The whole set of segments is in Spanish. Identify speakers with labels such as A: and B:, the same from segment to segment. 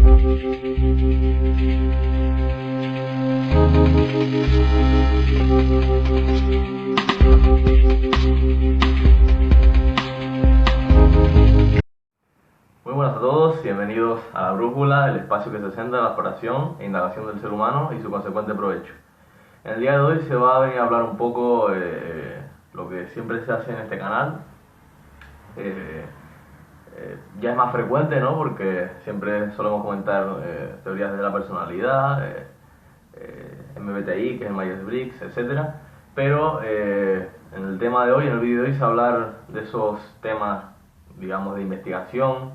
A: Muy buenas a todos, bienvenidos a La Brújula, el espacio que se centra en la exploración e indagación del ser humano y su consecuente provecho. En el día de hoy se va a venir a hablar un poco lo que siempre se hace en este canal. Ya es más frecuente, ¿no? Porque siempre solemos comentar teorías de la personalidad, MBTI, que es el Myers-Briggs, etc. Pero en el tema de hoy, en el vídeo de hoy, se va a hablar de esos temas, digamos, de investigación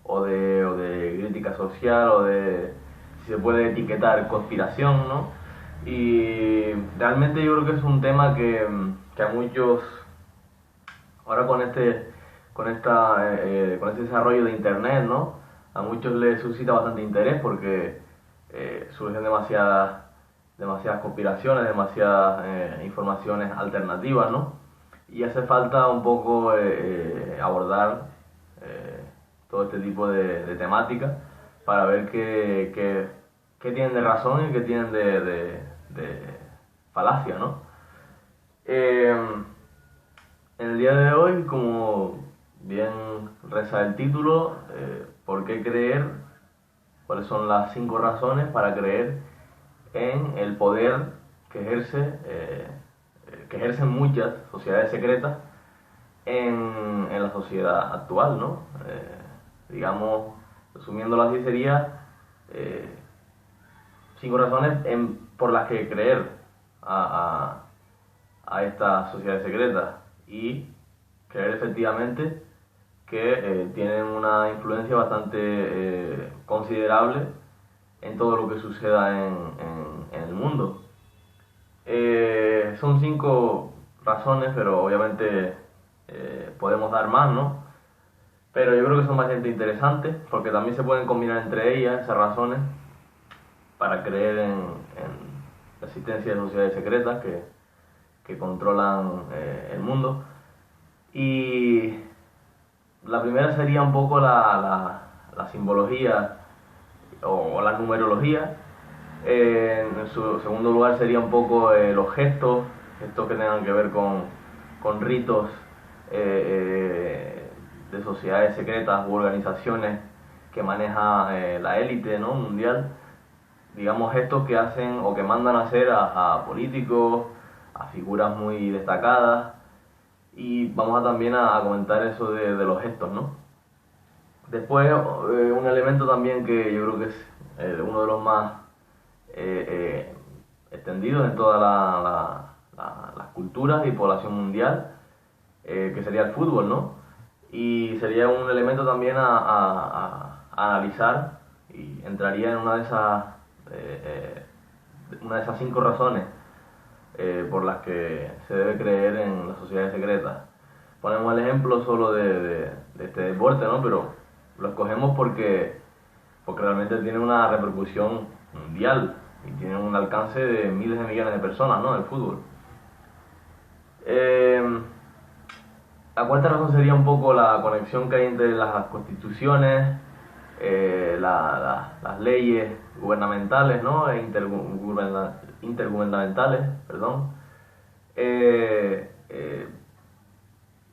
A: o de crítica social o de, si se puede etiquetar, conspiración, ¿no? Y realmente yo creo que es un tema que a muchos, ahora con este desarrollo de internet, ¿no? A muchos les suscita bastante interés porque surgen demasiadas conspiraciones, demasiadas informaciones alternativas, ¿no? Y hace falta un poco abordar todo este tipo de temáticas para ver qué tienen de razón y qué tienen de falacia, ¿no? En el día de hoy, como bien reza el título, ¿por qué creer? ¿Cuáles son las 5 razones para creer en el poder que ejercen muchas sociedades secretas en la sociedad actual, ¿no? Digamos, resumiéndolo así, sería 5 razones por las que creer a estas sociedades secretas y creer efectivamente que tienen una influencia bastante considerable en todo lo que suceda en el mundo. Son 5 razones, pero obviamente podemos dar más, ¿no? Pero yo creo que son bastante interesantes porque también se pueden combinar entre ellas esas razones para creer en la existencia de sociedades secretas que controlan el mundo. Y la primera sería un poco la simbología o la numerología. En su segundo lugar sería un poco los gestos que tengan que ver con ritos de sociedades secretas u organizaciones que maneja la élite, ¿no? Mundial. Digamos, gestos que hacen o que mandan a hacer a políticos, a figuras muy destacadas. Y vamos también a comentar eso de los gestos, ¿no? Después, un elemento también que yo creo que es uno de los más extendidos en todas las culturas y población mundial, que sería el fútbol, ¿no? Y sería un elemento también a analizar y entraría en una de esas 5 razones por las que se debe creer en las sociedades secretas. Ponemos el ejemplo solo de este deporte, ¿no? Pero lo escogemos porque realmente tiene una repercusión mundial y tiene un alcance de miles de millones de personas, ¿no? El fútbol. La cuarta razón sería un poco la conexión que hay entre las constituciones, las leyes gubernamentales, ¿no? E intergubernamentales, perdón.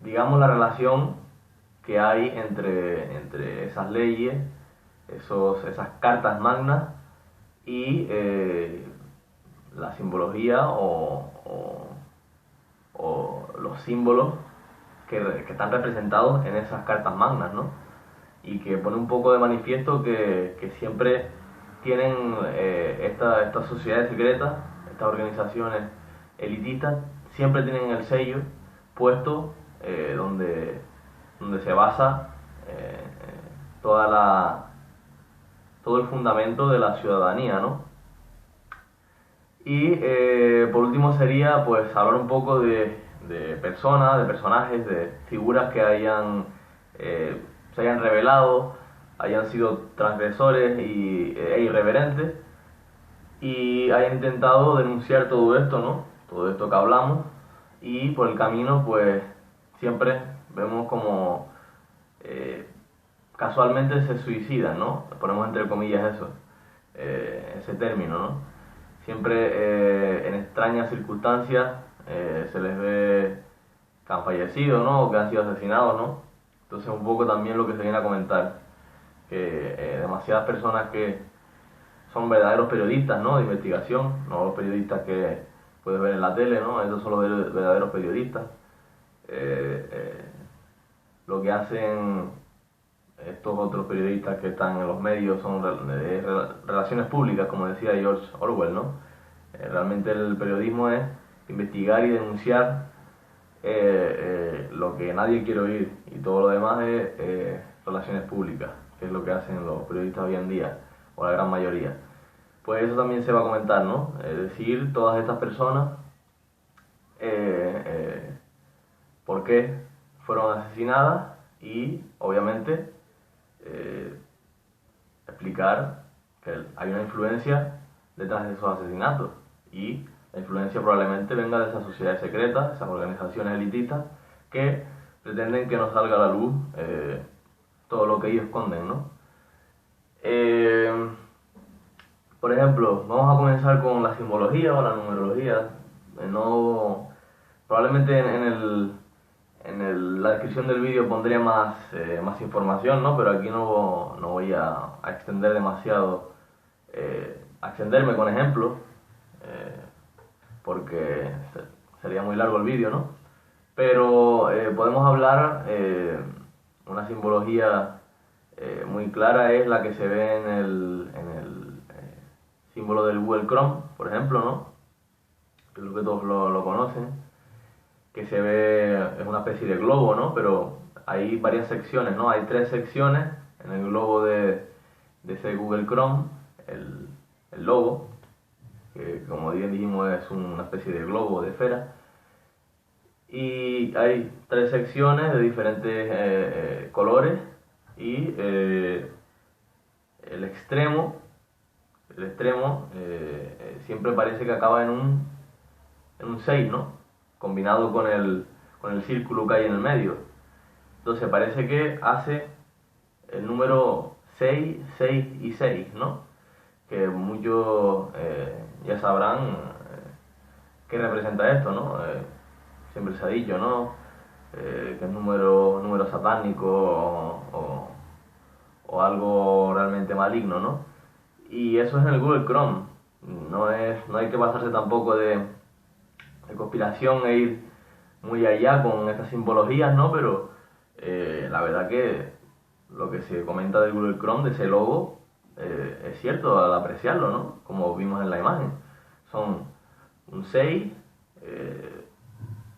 A: Digamos, la relación que hay entre esas leyes, esas cartas magnas y la simbología o los símbolos que están representados en esas cartas magnas, ¿no? Y que pone un poco de manifiesto que siempre tienen estas sociedades secretas, estas organizaciones elitistas, siempre tienen el sello puesto donde se basa todo el fundamento de la ciudadanía, ¿no? Y por último sería pues hablar un poco de personas, de personajes, de figuras que se hayan revelado, hayan sido transgresores e irreverentes y hayan intentado denunciar todo esto, ¿no? Todo esto que hablamos, y por el camino pues siempre vemos como casualmente se suicidan, ¿no? Ponemos entre comillas eso, ese término, ¿no? Siempre en extrañas circunstancias se les ve que han fallecido, ¿no? O que han sido asesinados, ¿no? Entonces un poco también lo que se viene a comentar, que demasiadas personas que son verdaderos periodistas, ¿no? De investigación, no los periodistas que puedes ver en la tele, ¿no? Esos son los verdaderos periodistas. Lo que hacen estos otros periodistas que están en los medios son relaciones públicas, como decía George Orwell, ¿no? Realmente el periodismo es investigar y denunciar lo que nadie quiere oír, y todo lo demás es relaciones públicas, que es lo que hacen los periodistas hoy en día, o la gran mayoría. Pues eso también se va a comentar, ¿no? Es decir, todas estas personas, por qué fueron asesinadas y, obviamente, explicar que hay una influencia detrás de esos asesinatos, y la influencia probablemente venga de esas sociedades secretas, esas organizaciones elitistas que pretenden que no salga a la luz todo lo que ellos esconden, ¿no? Por ejemplo, vamos a comenzar con la simbología o la numerología. Probablemente la descripción del vídeo pondría más información, ¿no? Pero aquí no voy a extender demasiado, a extenderme con ejemplos, porque sería muy largo el vídeo, ¿no? Pero podemos hablar, una simbología muy clara es la que se ve en el símbolo del Google Chrome, por ejemplo, ¿no? Creo que todos lo conocen, que se ve, es una especie de globo, ¿no? Pero hay varias secciones, ¿no? Hay 3 secciones en el globo de ese Google Chrome, el logo, que como bien dijimos es una especie de globo, de esfera, y hay 3 secciones de diferentes colores, y el extremo siempre parece que acaba en un 6, ¿no? Combinado con el círculo que hay en el medio. Entonces parece que hace el número 6, 6 y 6, ¿no? Que muchos ya sabrán qué representa esto, ¿no? Siempre se ha dicho, ¿no? Que es número satánico o algo realmente maligno, ¿no? Y eso es en el Google Chrome. No hay que pasarse tampoco de conspiración e ir muy allá con estas simbologías, ¿no? Pero la verdad que lo que se comenta del Google Chrome, de ese logo, es cierto al apreciarlo, ¿no? Como vimos en la imagen. Son un 6,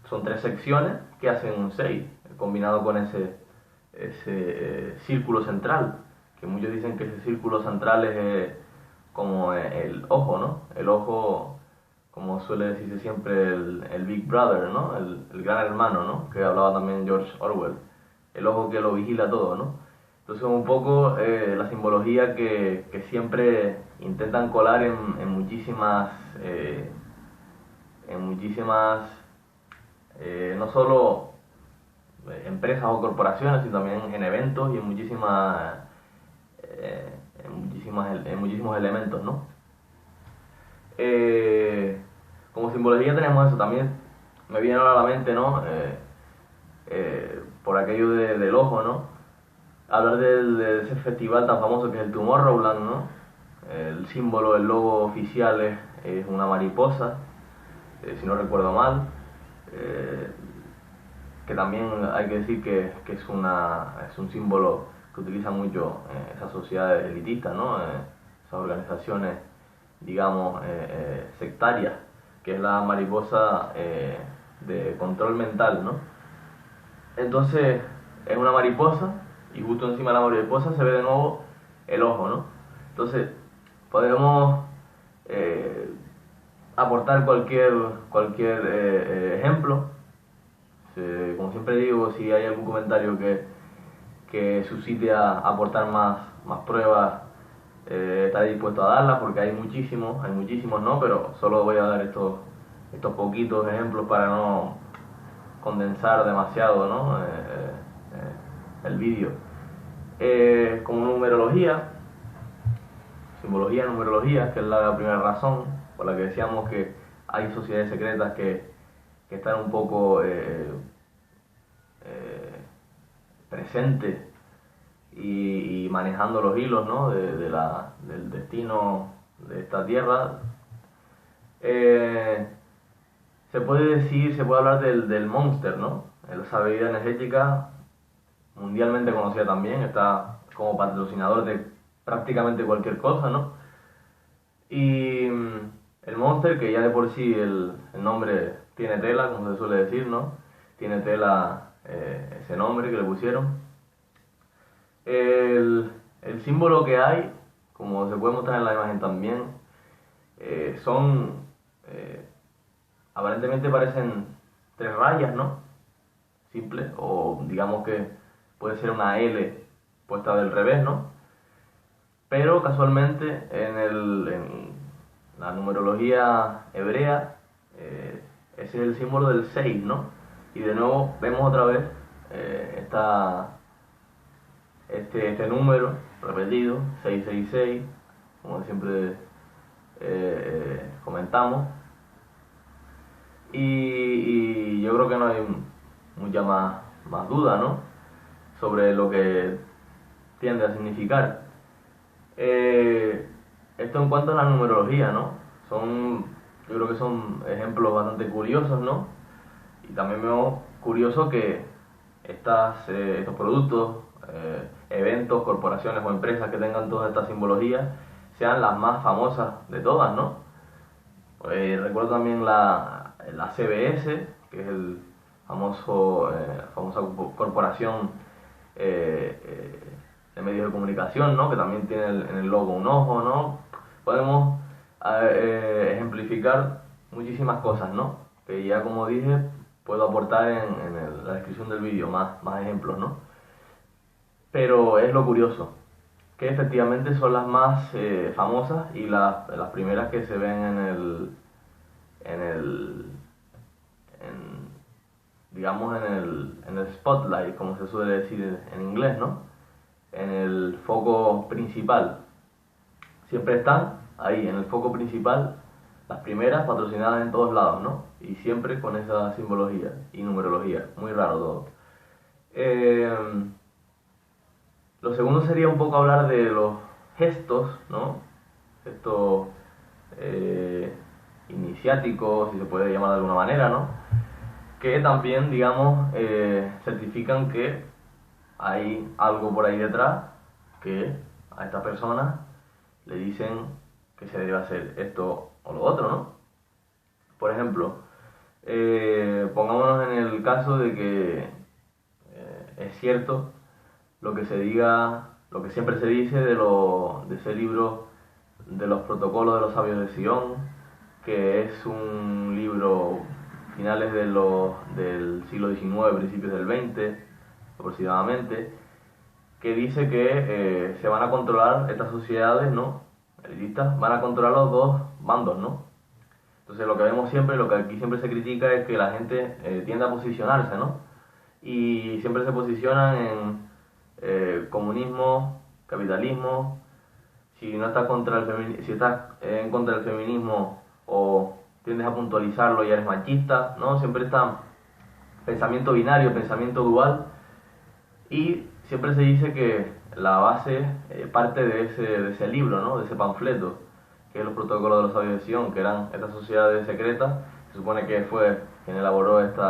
A: son 3 secciones que hacen un 6, combinado con ese círculo central, que muchos dicen que ese círculo central es como el ojo, ¿no? El ojo, como suele decirse siempre, el Big Brother, ¿no? El gran hermano, ¿no? Que hablaba también George Orwell. El ojo que lo vigila todo, ¿no? Entonces un poco la simbología que siempre intentan colar en muchísimas, no solo empresas o corporaciones, sino también en eventos y en muchísimos elementos, ¿no? Como simbología tenemos eso. También me viene ahora a la mente, ¿no? Por aquello del ojo, ¿no? Hablar de ese festival tan famoso que es el Tomorrowland, ¿no? El símbolo, el logo oficial es una mariposa, si no recuerdo mal, que también hay que decir que es un símbolo que utilizan mucho esas sociedades elitistas, ¿no? Esas organizaciones, digamos, sectarias, que es la mariposa de control mental, ¿no? Entonces es una mariposa, y justo encima de la mariposa se ve de nuevo el ojo, ¿no? Entonces podemos aportar cualquier ejemplo. Como siempre digo, si hay algún comentario que suscite a aportar más pruebas, estaré dispuesto a darlas, porque hay muchísimos, ¿no? Pero solo voy a dar estos poquitos ejemplos para no condensar demasiado, ¿no? El vídeo. como numerología, simbología, numerología, que es la primera razón por la que decíamos que hay sociedades secretas que están un poco presentes y manejando los hilos, ¿no? del destino de esta tierra. Se puede decir, se puede hablar del Monster, ¿no? Esa bebida energética mundialmente conocida también, está como patrocinador de prácticamente cualquier cosa, ¿no? Y el Monster, que ya de por sí el nombre tiene tela, como se suele decir, ¿no? Tiene tela ese nombre que le pusieron. El símbolo que hay, como se puede mostrar en la imagen también, son, aparentemente parecen tres rayas, ¿no? Simple, o digamos que puede ser una L puesta del revés, ¿no? Pero casualmente en la numerología hebrea, ese es el símbolo del 6, ¿no? Y de nuevo vemos otra vez este número repetido, 666, como siempre comentamos. Y yo creo que no hay mucha más duda, ¿no? Sobre lo que tiende a significar. Esto en cuanto a la numerología, ¿no? Yo creo que son ejemplos bastante curiosos, ¿no? Y también vemos curioso que estos productos, eventos, corporaciones o empresas que tengan todas estas simbologías sean las más famosas de todas, ¿no? Recuerdo también la CBS, que es el famosa corporación de medios de comunicación, ¿no? Que también tiene en el logo un ojo, ¿no? Podemos ejemplificar muchísimas cosas, ¿no? Que ya, como dije, puedo aportar en la descripción del vídeo más ejemplos, ¿no? Pero es lo curioso, que efectivamente son las más famosas y las primeras que se ven digamos en el spotlight, como se suele decir en inglés, ¿no? En el foco principal. Siempre están ahí, en el foco principal, las primeras patrocinadas en todos lados, ¿no? Y siempre con esa simbología y numerología. Muy raro todo. Lo segundo sería un poco hablar de los gestos, ¿no? Gestos iniciáticos, si se puede llamar de alguna manera, ¿no? Que también, digamos, certifican que hay algo por ahí detrás que a esta persona le dicen que se debe hacer esto o lo otro, ¿no? Por ejemplo, pongámonos en el caso de que es cierto lo que se diga, lo que siempre se dice de ese libro de los protocolos de los sabios de Sion, que es un libro finales del siglo XIX, principios del XX aproximadamente, que dice que se van a controlar estas sociedades, ¿no? Elitistas, van a controlar los dos bandos, ¿no? Entonces lo que vemos siempre, lo que aquí siempre se critica es que la gente tiende a posicionarse, ¿no? Y siempre se posicionan en comunismo, capitalismo. Si no estás si estás en contra del feminismo o tiendes a puntualizarlo y eres machista, ¿no? Siempre está pensamiento binario, pensamiento dual, y siempre se dice que la base parte de ese libro, ¿no? De ese panfleto, que es los protocolos de los sabios de Sion, que eran estas sociedades secretas. Se supone que fue quien elaboró este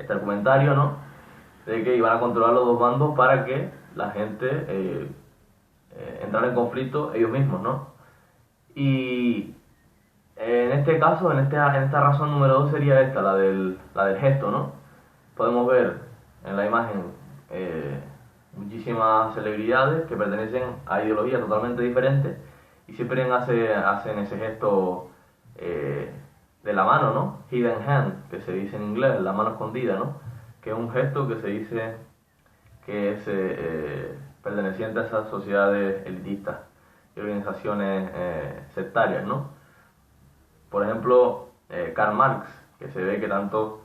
A: argumentario, ¿no? De que iban a controlar los dos bandos para que la gente entrara en conflicto ellos mismos, ¿no? Y en este caso, en esta razón número 2 sería esta, la del gesto, ¿no? Podemos ver en la imagen muchísimas celebridades que pertenecen a ideologías totalmente diferentes y siempre hacen ese gesto de la mano, ¿no? Hidden hand, que se dice en inglés, la mano escondida, ¿no? Que es un gesto que se dice que es perteneciente a esas sociedades elitistas y organizaciones sectarias, ¿no? Por ejemplo, Karl Marx, que se ve que tanto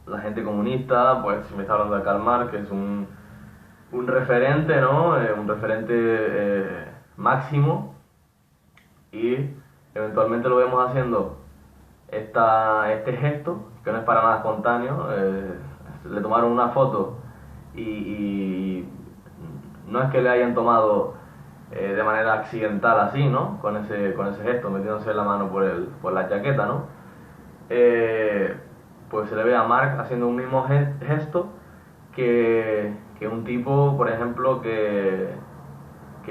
A: la gente comunista, pues me está hablando de Karl Marx, que es un referente, ¿no? Un referente máximo, y eventualmente lo vemos haciendo este gesto, que no es para nada espontáneo. Le tomaron una foto y no es que le hayan tomado de manera accidental así, ¿no? Con ese gesto, metiéndose la mano por la chaqueta, ¿no? Pues se le ve a Mark haciendo un mismo gesto que un tipo, por ejemplo, que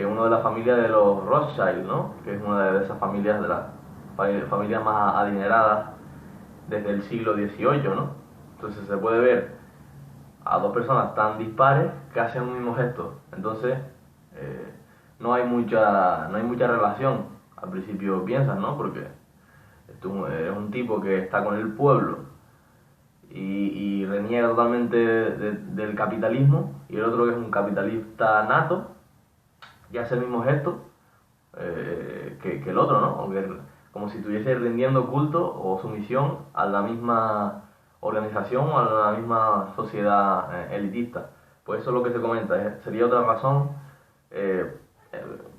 A: uno de la familia de los Rothschild, ¿no? Que es una de esas familias, de las familias más adineradas desde el siglo XVIII, ¿no? Entonces se puede ver a dos personas tan dispares que hacen un mismo gesto. Entonces no hay mucha relación. Al principio piensas, ¿no? Porque tú eres un tipo que está con el pueblo y reniega totalmente del capitalismo, y el otro que es un capitalista nato y hace el mismo gesto que el otro, ¿no? Aunque como si estuviese rindiendo culto o sumisión a la misma organización o a la misma sociedad elitista. Pues eso es lo que se comenta. Sería otra razón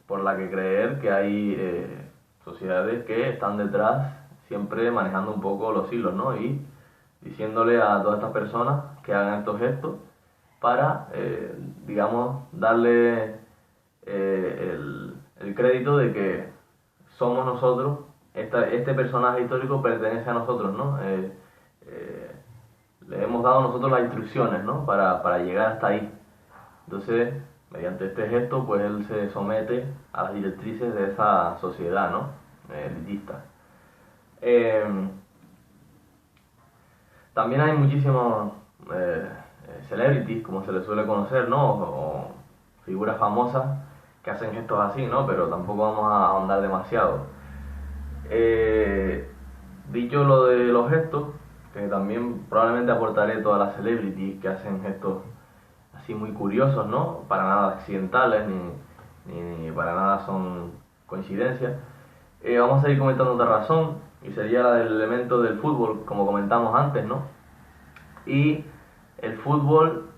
A: por la que creer que hay sociedades que están detrás, siempre manejando un poco los hilos, ¿no? Y diciéndole a todas estas personas que hagan estos gestos para, digamos, darle el crédito de que somos nosotros, este personaje histórico pertenece a nosotros, ¿no? Le hemos dado nosotros las instrucciones, ¿no? Para llegar hasta ahí. Entonces, mediante este gesto, pues él se somete a las directrices de esa sociedad, ¿no? Elitista. También hay muchísimos celebrities, como se les suele conocer, ¿no? O figuras famosas que hacen gestos así, ¿no? Pero tampoco vamos a ahondar demasiado. Dicho lo de los gestos, que también probablemente aportaré todas las celebrities que hacen gestos así muy curiosos, ¿no? Para nada accidentales, ni para nada son coincidencias. Vamos a ir comentando otra razón, y sería la del elemento del fútbol, como comentamos antes, ¿no? Y el fútbol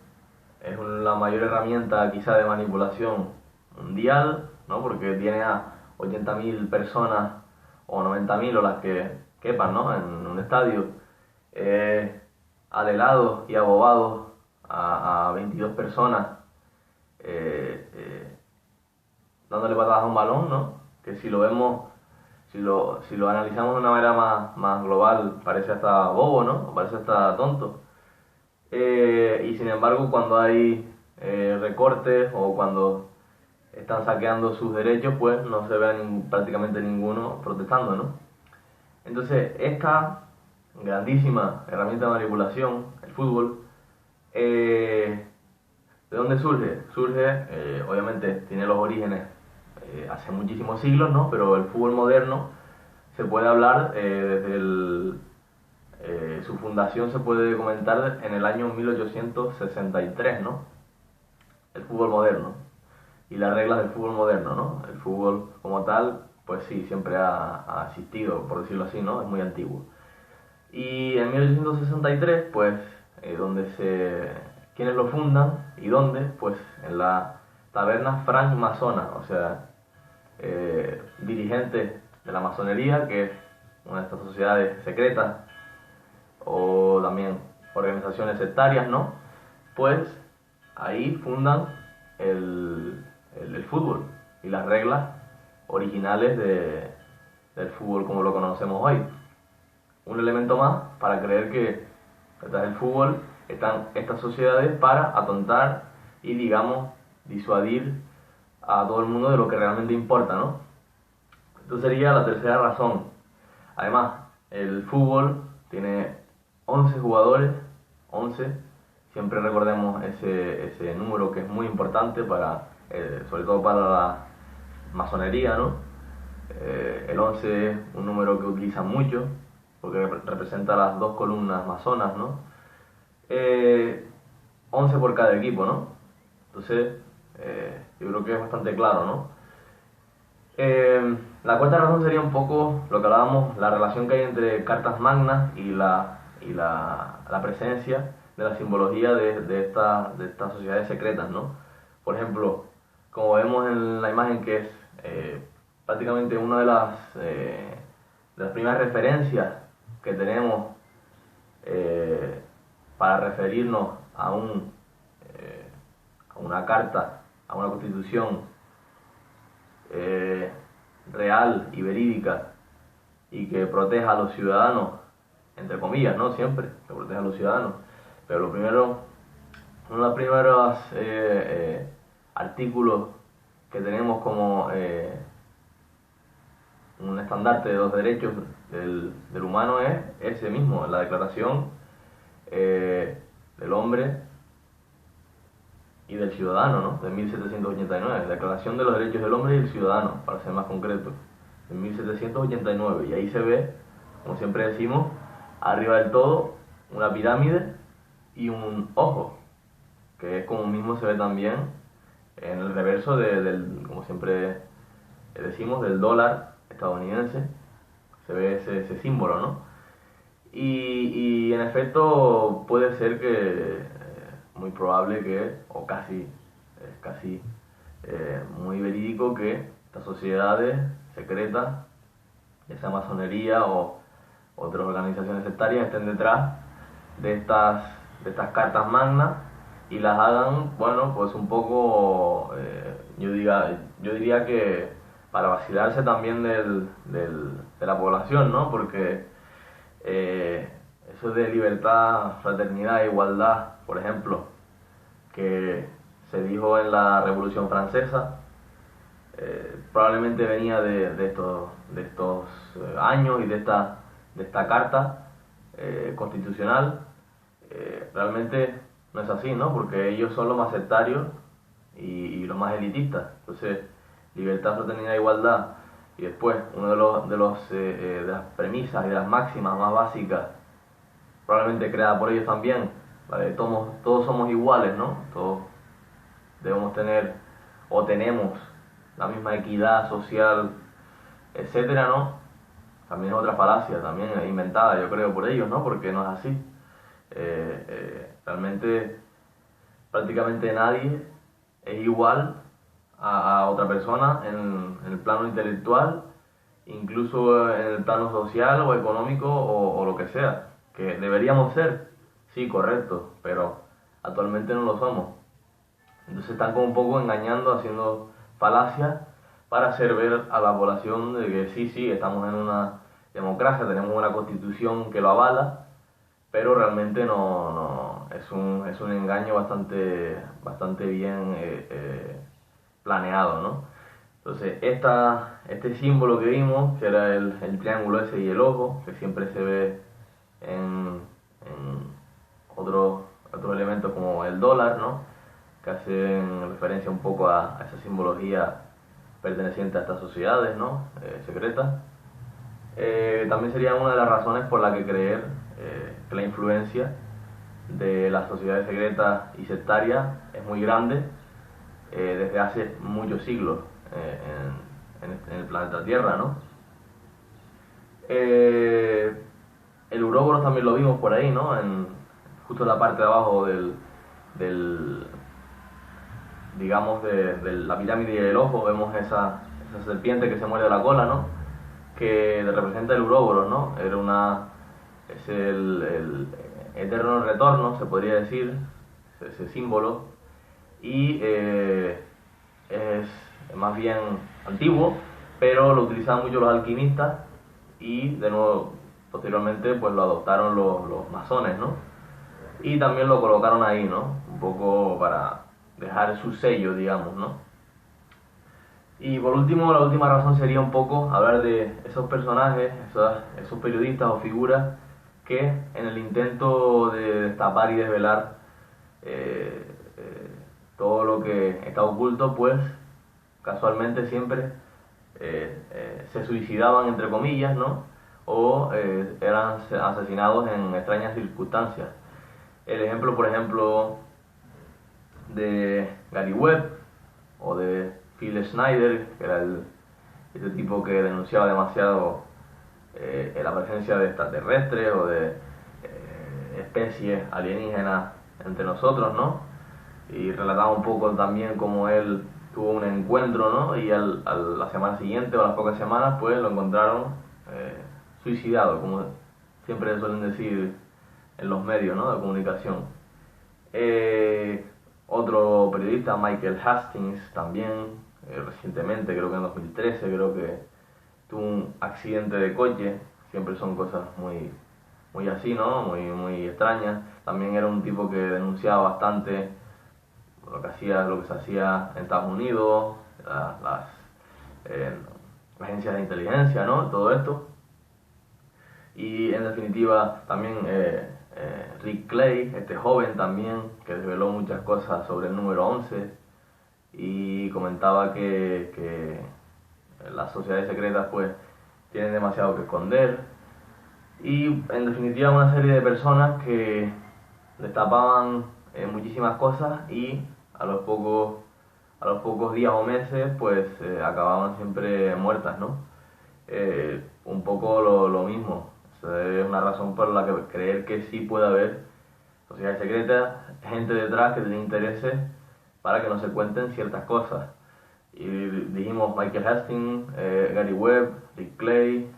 A: es la mayor herramienta quizá de manipulación mundial, ¿no? Porque tiene a 80.000 personas o 90.000 o las que quepan, ¿no? En un estadio, alelados y abobados a 22 personas dándole patadas a un balón, ¿no? Que si lo vemos, si lo analizamos de una manera más global, parece hasta bobo, ¿no? Parece hasta tonto. Y sin embargo, cuando hay recortes o cuando están saqueando sus derechos, pues no se ve prácticamente ninguno protestando, ¿no? Entonces, esta grandísima herramienta de manipulación, el fútbol, ¿de dónde surge? Surge, obviamente, tiene los orígenes hace muchísimos siglos, ¿no? Pero el fútbol moderno se puede hablar desde su fundación, se puede comentar en el año 1863, ¿no? El fútbol moderno y las reglas del fútbol moderno, ¿no? El fútbol como tal, pues sí, siempre ha existido, por decirlo así, ¿no? Es muy antiguo. Y en 1863, pues, ¿quiénes lo fundan y dónde? Pues en la taberna francmasona, o sea, dirigentes de la masonería, que es una de estas sociedades secretas, o también organizaciones sectarias, ¿no? Pues ahí fundan el fútbol y las reglas originales del fútbol como lo conocemos hoy. Un elemento más para creer que detrás del fútbol están estas sociedades para atontar y, digamos, disuadir a todo el mundo de lo que realmente importa, ¿no? Esto sería la tercera razón. Además, el fútbol tiene 11 jugadores, 11. Siempre recordemos ese número, que es muy importante sobre todo para la masonería, ¿no? El 11 es un número que utilizan mucho porque representa las dos columnas masonas, ¿no? 11 por cada equipo, ¿no? Entonces, yo creo que es bastante claro, ¿no? La cuarta razón sería un poco lo que hablábamos, la relación que hay entre cartas magnas y la presencia de la simbología de estas sociedades secretas, ¿no? Por ejemplo, como vemos en la imagen, que es prácticamente una de las primeras referencias que tenemos para referirnos a una carta, a una constitución real y verídica, y que proteja a los ciudadanos, entre comillas, ¿no? Siempre, que proteja a los ciudadanos. Pero lo primero, uno de los primeros artículos que tenemos como un estandarte de los derechos del humano es ese mismo, la Declaración del Hombre y del Ciudadano, ¿no? De 1789, Declaración de los Derechos del Hombre y del Ciudadano, para ser más concreto, de 1789. Y ahí se ve, como siempre decimos, arriba del todo una pirámide y un ojo, que es como mismo se ve también en el reverso como siempre decimos, del dólar estadounidense. Se ve ese símbolo, ¿no? Y en efecto puede ser que, muy probable que, o casi muy verídico, que estas sociedades secretas, ya sea masonería o otras organizaciones sectarias, estén detrás de estas cartas magnas y las hagan, bueno, pues un poco, yo diría que para vacilarse también de la población, ¿no? Porque eso de libertad, fraternidad e igualdad, por ejemplo, que se dijo en la Revolución Francesa, probablemente venía de estos años y de esta carta constitucional. Realmente no es así, ¿no? Porque ellos son los más sectarios y los más elitistas. Entonces, libertad, fraternidad e igualdad, y después uno de las premisas y de las máximas más básicas, probablemente creada por ellos también, ¿vale? Todos somos iguales, ¿no? Todos debemos tener o tenemos la misma equidad social, etcétera, ¿no? También es otra falacia, también inventada, yo creo, por ellos, ¿no? Porque no es así. Realmente prácticamente nadie es igual a otra persona en el plano intelectual, incluso en el plano social o económico o lo que sea, que deberíamos ser, sí, correcto, pero actualmente no lo somos. Entonces están como un poco engañando, haciendo falacias para hacer ver a la población de que sí, estamos en una democracia, tenemos una constitución que lo avala, pero realmente no es un engaño bastante bien planeado, ¿no? Entonces este símbolo que vimos, que era el triángulo ese y el ojo, que siempre se ve en otros elementos como el dólar, ¿no? Que hacen referencia un poco a esa simbología perteneciente a estas sociedades, ¿no? Secretas. También sería una de las razones por la que creer que la influencia de las sociedades secretas y sectarias es muy grande desde hace muchos siglos en el planeta Tierra, ¿no? El Uroboros también lo vimos por ahí, ¿no? Justo en la parte de abajo digamos, de la pirámide y el ojo, vemos esa serpiente que se muerde la cola, ¿no? Que representa el Uroboros, ¿no? Es el eterno retorno, se podría decir, ese símbolo, y es más bien antiguo, pero lo utilizaban mucho los alquimistas y de nuevo posteriormente pues lo adoptaron los masones, ¿no? Y también lo colocaron ahí, ¿no? Un poco para dejar su sello, digamos, ¿no? Y por último, la última razón sería un poco hablar de esos personajes, esos periodistas o figuras que en el intento de destapar y desvelar todo lo que está oculto, pues casualmente siempre se suicidaban, entre comillas, ¿no? O eran asesinados en extrañas circunstancias. El ejemplo, por ejemplo, de Gary Webb o de Phil Schneider, que era ese tipo que denunciaba demasiado la presencia de extraterrestres o de especies alienígenas entre nosotros, ¿no? Y relataba un poco también cómo él tuvo un encuentro, ¿no? Y la semana siguiente o a las pocas semanas, pues lo encontraron suicidado, como siempre suelen decir en los medios, ¿no?, de comunicación. Otro periodista, Michael Hastings, también recientemente, creo que en 2013, creo que tuvo un accidente de coche. Siempre son cosas muy así, ¿no?, muy extrañas. También era un tipo que denunciaba bastante lo que se hacía en Estados Unidos, las agencias de inteligencia, ¿no?, todo esto. Y en definitiva también Rick Clay, este joven también, que reveló muchas cosas sobre el número 11 y comentaba que las sociedades secretas pues tienen demasiado que esconder, y en definitiva una serie de personas que destapaban muchísimas cosas y a los pocos días o meses pues acababan siempre muertas, ¿no? Un poco lo mismo. Es una razón por la que creer que sí puede haber sociedades secretas, gente detrás que tiene intereses para que no se cuenten ciertas cosas. Y dijimos Michael Hastings, Gary Webb, Rick Clay,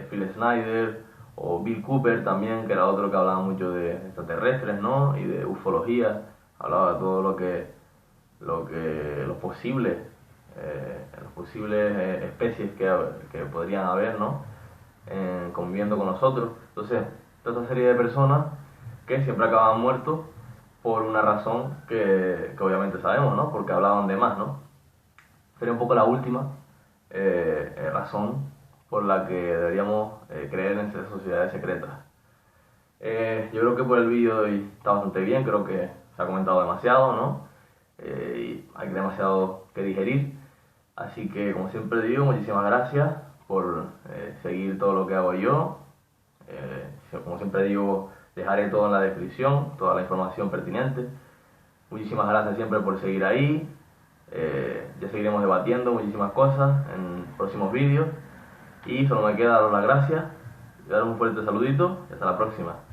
A: Phil Snyder o Bill Cooper también, que era otro que hablaba mucho de extraterrestres, ¿no?, y de ufología. Hablaba de todo los posibles especies que podrían haber, ¿no?, conviviendo con nosotros. Entonces, toda esta serie de personas que siempre acababan muertos por una razón que obviamente sabemos, ¿no?, porque hablaban de más, ¿no? Sería un poco la última razón por la que deberíamos creer en esas sociedades secretas. Yo creo que por el vídeo de hoy está bastante bien, creo que se ha comentado demasiado, ¿no? Y hay demasiado que digerir. Así que, como siempre digo, muchísimas gracias por seguir todo lo que hago yo. Como siempre digo, dejaré todo en la descripción, toda la información pertinente. Muchísimas gracias siempre por seguir ahí. Ya seguiremos debatiendo muchísimas cosas en próximos vídeos. Y solo me queda daros las gracias, dar un fuerte saludito y hasta la próxima.